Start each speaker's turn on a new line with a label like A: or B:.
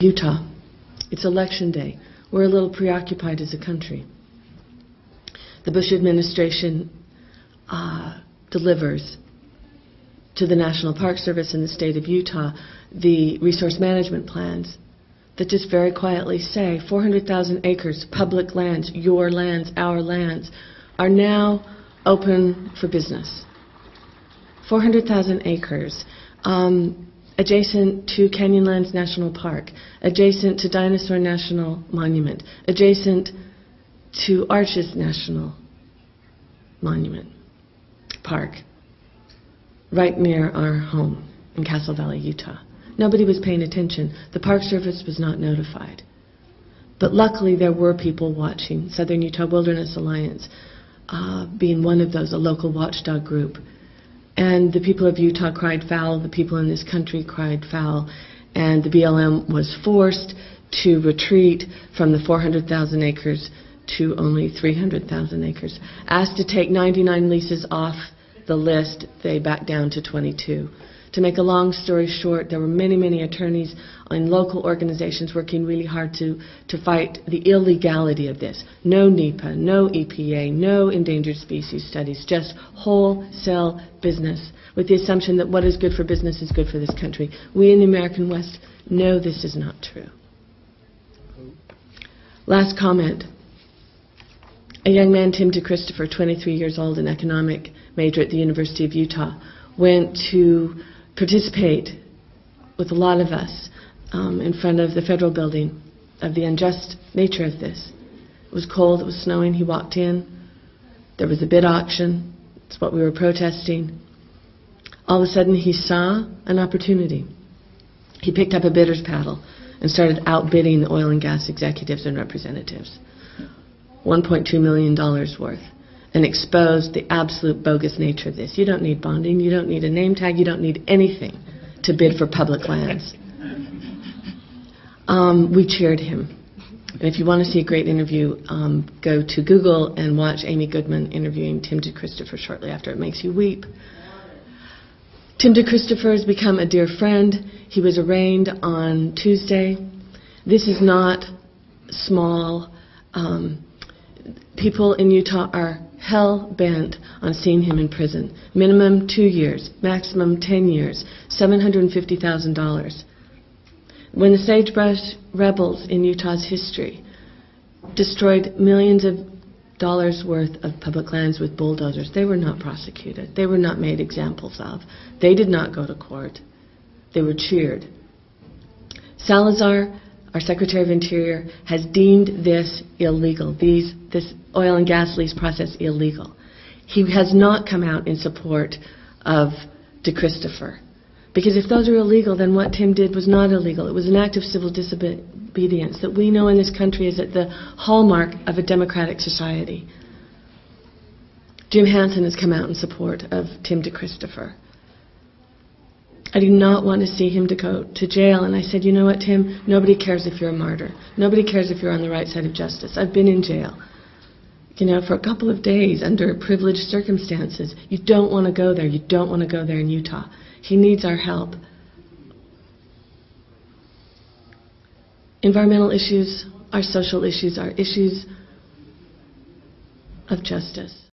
A: Utah. It's election day. We're a little preoccupied as a country. The Bush administration delivers to the National Park Service in the state of Utah the resource management plans that just very quietly say 400,000 acres, public lands, your lands, our lands, are now open for business. 400,000 acres. Adjacent to Canyonlands National Park, adjacent to Dinosaur National Monument, adjacent to Arches National Monument Park, right near our home in Castle Valley, Utah. Nobody was paying attention. The Park Service was not notified. But luckily there were people watching, Southern Utah Wilderness Alliance being one of those, a local watchdog group. And the people of Utah cried foul, the people in this country cried foul, and the BLM was forced to retreat from the 400,000 acres to only 300,000 acres. Asked to take 99 leases off the list, they backed down to 22. To make a long story short, there were many attorneys and local organizations working really hard to fight the illegality of this. No NEPA, no EPA, no endangered species studies, just wholesale business with the assumption that what is good for business is good for this country. We in the American West know this is not true. Last comment. A young man, Tim DeChristopher, 23 years old, an economic major at the University of Utah, went to participate with a lot of us in front of the federal building of the unjust nature of this. It was cold, it was snowing, he walked in, there was a bid auction, it's what we were protesting. All of a sudden he saw an opportunity. He picked up a bidder's paddle and started outbidding the oil and gas executives and representatives. $1.2 million worth. And exposed the absolute bogus nature of this. You don't need bonding, you don't need a name tag, you don't need anything to bid for public lands. We cheered him. And if you want to see a great interview, go to Google and watch Amy Goodman interviewing Tim DeChristopher shortly after. It makes you weep. Tim DeChristopher has become a dear friend. He was arraigned on Tuesday. This is not small. People in Utah are hell-bent on seeing him in prison. Minimum 2 years, maximum 10 years, $750,000. When the sagebrush rebels in Utah's history destroyed millions of dollars worth of public lands with bulldozers, they were not prosecuted. They were not made examples of. They did not go to court. They were cheered. Salazar, our Secretary of Interior, has deemed this illegal, this oil and gas lease process illegal. He has not come out in support of DeChristopher. Because if those are illegal, then what Tim did was not illegal. It was an act of civil disobedience that we know in this country is at the hallmark of a democratic society. Jim Hansen has come out in support of Tim DeChristopher. I do not want to see him to go to jail. And I said, you know what, Tim? Nobody cares if you're a martyr. Nobody cares if you're on the right side of justice. I've been in jail, for a couple of days under privileged circumstances. You don't want to go there. You don't want to go there in Utah. He needs our help. Environmental issues are social issues, are issues of justice.